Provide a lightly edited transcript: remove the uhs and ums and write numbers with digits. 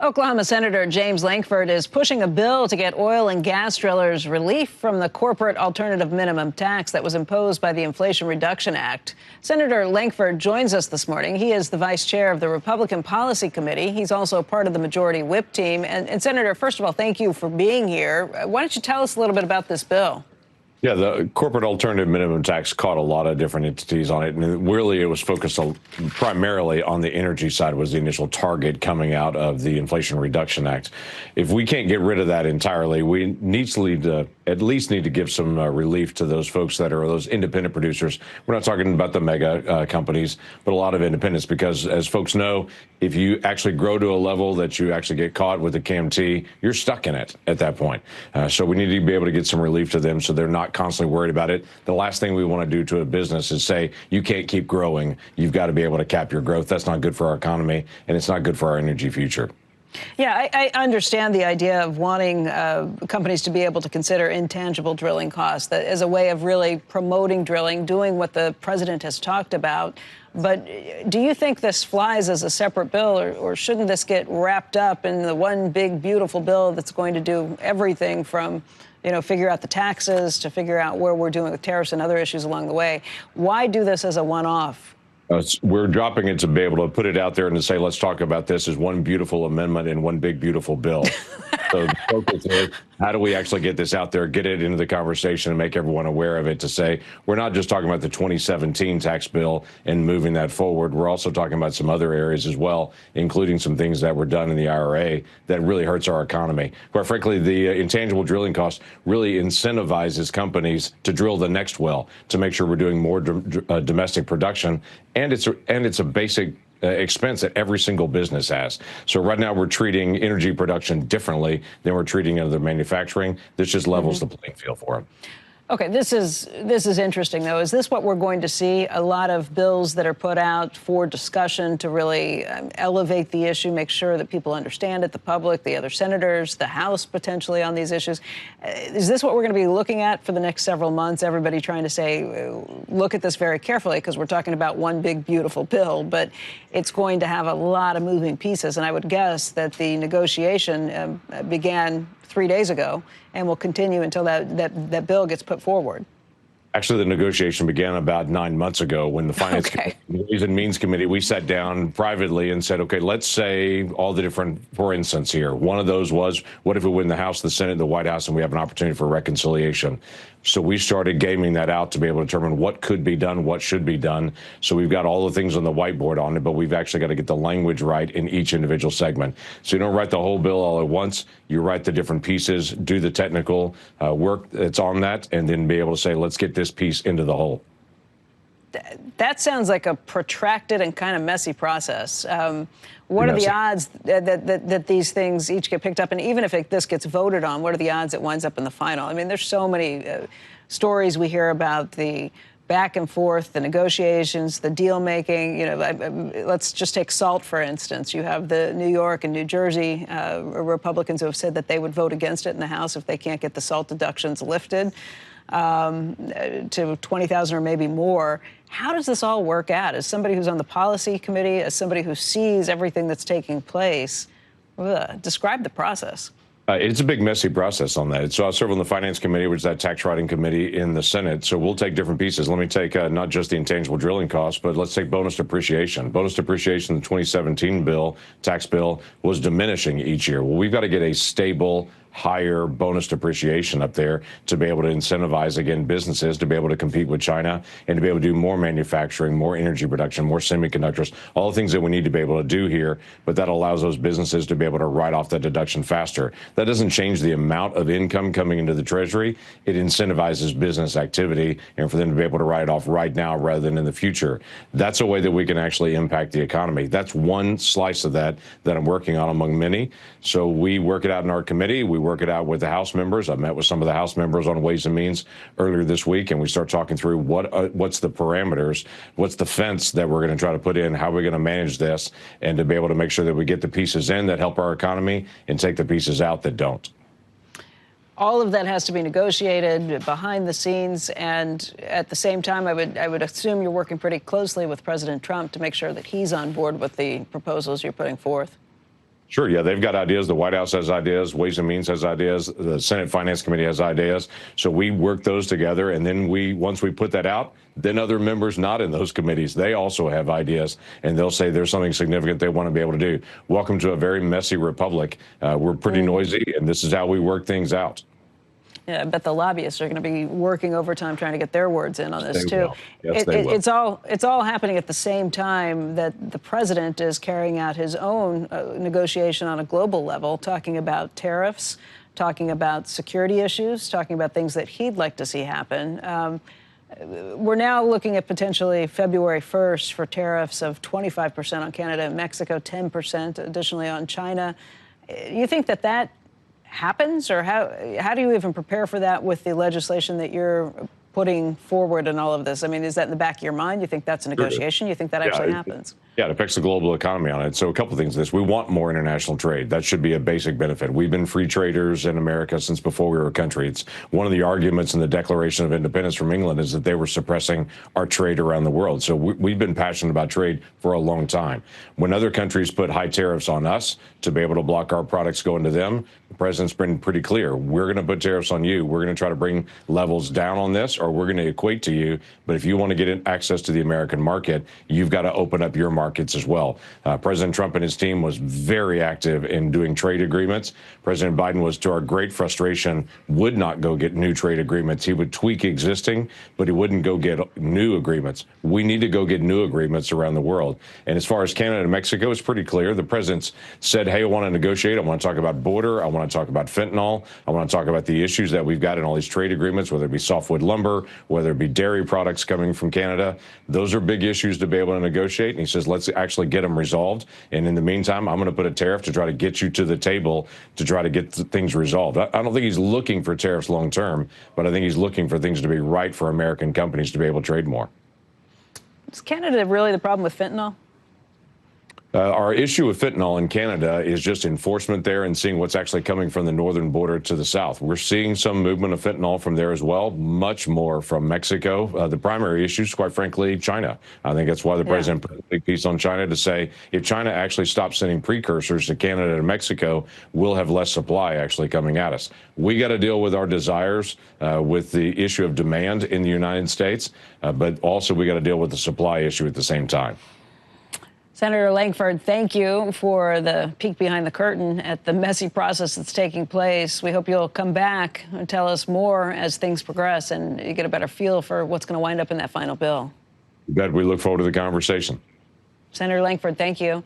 Oklahoma Senator James Lankford is pushing a bill to get oil and gas drillers relief from the corporate alternative minimum tax that was imposed by the Inflation Reduction Act. Senator Lankford joins us this morning. He is the vice chair of the Republican Policy Committee. He's also part of the majority whip team. And Senator, first of all, thank you for being here. Why don't you tell us a little bit about this bill? Yeah, the corporate alternative minimum tax caught a lot of different entities on it. And really, it was focused primarily on the energy side was the initial target coming out of the Inflation Reduction Act. If we can't get rid of that entirely, we at least need to give some relief to those folks that are those independent producers. We're not talking about the mega companies, but a lot of independents, because as folks know, if you actually grow to a level that you actually get caught with the KMT, you're stuck in it at that point. So we need to be able to get some relief to them so they're not constantly worried about it. The last thing we want to do to a business is say, you can't keep growing. You've got to be able to cap your growth. That's not good for our economy, and it's not good for our energy future. Yeah, I understand the idea of wanting companies to be able to consider intangible drilling costs as a way of really promoting drilling, doing what the president has talked about. But do you think this flies as a separate bill, or shouldn't this get wrapped up in the one big, beautiful bill that's going to do everything from, figure out the taxes to figure out where we're doing with tariffs and other issues along the way? Why do this as a one-off? We're dropping it to be able to put it out there and to say, let's talk about this as one beautiful amendment and one big, beautiful bill. So the focus is, how do we actually get this out there, get it into the conversation and make everyone aware of it, to say we're not just talking about the 2017 tax bill and moving that forward. We're also talking about some other areas as well, including some things that were done in the IRA that really hurts our economy. Quite frankly, the intangible drilling cost really incentivizes companies to drill the next well, to make sure we're doing more domestic production. And it's a basic expense that every single business has. So right now we're treating energy production differently than we're treating other manufacturing. This just levels the playing field for them. Okay, this is interesting, though. Is this what we're going to see? A lot of bills that are put out for discussion to really elevate the issue, make sure that people understand it, the public, the other senators, the House potentially on these issues. Is this what we're going to be looking at for the next several months? Everybody trying to say, look at this very carefully, because we're talking about one big, beautiful bill, but it's going to have a lot of moving pieces. And I would guess that the negotiation began 3 days ago and will continue until that bill gets put forward. Actually, the negotiation began about 9 months ago when the Finance Committee, Ways and Means Committee, we sat down privately and said, okay, let's say all the different, for instance here, one of those was, what if we win the House, the Senate, and the White House, and we have an opportunity for reconciliation? So we started gaming that out to be able to determine what could be done, what should be done. So we've got all the things on the whiteboard on it, but we've actually got to get the language right in each individual segment. So you don't write the whole bill all at once. You write the different pieces, do the technical work that's on that, and then be able to say, let's get this piece into the whole. That sounds like a protracted and kind of messy process. What are the odds that these things each get picked up? And even if this gets voted on, what are the odds it winds up in the final? I mean, there's so many stories we hear about the back and forth, the negotiations, the deal making. Let's just take salt, for instance. You have the New York and New Jersey Republicans who have said that they would vote against it in the House if they can't get the salt deductions lifted to 20,000 or maybe more. How does this all work out? As somebody who's on the policy committee, as somebody who sees everything that's taking place, describe the process. It's a big, messy process on that. So I serve on the Finance Committee, which is that tax writing committee in the Senate. So we'll take different pieces. Let me take not just the intangible drilling costs, but let's take bonus depreciation. Bonus depreciation, the 2017 tax bill, was diminishing each year. Well, we've got to get a stable, higher bonus depreciation up there to be able to incentivize, again, businesses to be able to compete with China and to be able to do more manufacturing, more energy production, more semiconductors, all the things that we need to be able to do here. But that allows those businesses to be able to write off that deduction faster. That doesn't change the amount of income coming into the Treasury. It incentivizes business activity and for them to be able to write it off right now rather than in the future. That's a way that we can actually impact the economy. That's one slice of that I'm working on among many. So we work it out in our committee. We work it out with the House members. I met with some of the House members on Ways and Means earlier this week, and we start talking through what's the parameters, what's the fence that we're going to try to put in, how we're going to manage this, and to be able to make sure that we get the pieces in that help our economy and take the pieces out that don't. All of that has to be negotiated behind the scenes, and at the same time, I would assume you're working pretty closely with President Trump to make sure that he's on board with the proposals you're putting forth. Sure. Yeah, they've got ideas. The White House has ideas. Ways and Means has ideas. The Senate Finance Committee has ideas. So we work those together. And then once we put that out, then other members not in those committees, they also have ideas. And they'll say there's something significant they want to be able to do. Welcome to a very messy republic. We're pretty noisy, and this is how we work things out. Yeah, I bet the lobbyists are going to be working overtime trying to get their words in on this, too. Yes, they will. It's all happening at the same time that the president is carrying out his own negotiation on a global level, talking about tariffs, talking about security issues, talking about things that he'd like to see happen. We're now looking at potentially February 1st for tariffs of 25% on Canada and Mexico, 10% additionally on China. You think that happens, or how do you even prepare for that with the legislation that you're putting forward and all of this? I mean, is that in the back of your mind? You think that's a negotiation? You think that actually happens? Yeah, it affects the global economy on it. So a couple of things. We want more international trade. That should be a basic benefit. We've been free traders in America since before we were a country. It's one of the arguments in the Declaration of Independence from England is that they were suppressing our trade around the world. So we've been passionate about trade for a long time. When other countries put high tariffs on us to be able to block our products going to them, the president's been pretty clear. We're going to put tariffs on you. We're going to try to bring levels down on this, or we're going to equate to you. But if you want to get access to the American market, you've got to open up your markets as well. President Trump and his team was very active in doing trade agreements. President Biden was, to our great frustration, would not go get new trade agreements. He would tweak existing, but he wouldn't go get new agreements. We need to go get new agreements around the world. And as far as Canada and Mexico, it's pretty clear. The president's said, hey, I want to negotiate. I want to talk about border. I want to talk about fentanyl. I want to talk about the issues that we've got in all these trade agreements, whether it be softwood lumber, whether it be dairy products coming from Canada. Those are big issues to be able to negotiate. And he says, let's actually get them resolved. And in the meantime, I'm going to put a tariff to try to get you to the table to try to get things resolved. I don't think he's looking for tariffs long term, but I think he's looking for things to be right for American companies to be able to trade more. Is Canada really the problem with fentanyl? Our issue with fentanyl in Canada is just enforcement there and seeing what's actually coming from the northern border to the south. We're seeing some movement of fentanyl from there as well, much more from Mexico. The primary issue is, quite frankly, China. I think that's why the president put a big piece on China to say, if China actually stops sending precursors to Canada and Mexico, we'll have less supply actually coming at us. We got to deal with our desires with the issue of demand in the United States, but also we got to deal with the supply issue at the same time. Senator Lankford, thank you for the peek behind the curtain at the messy process that's taking place. We hope you'll come back and tell us more as things progress and you get a better feel for what's going to wind up in that final bill. You bet. We look forward to the conversation. Senator Lankford, thank you.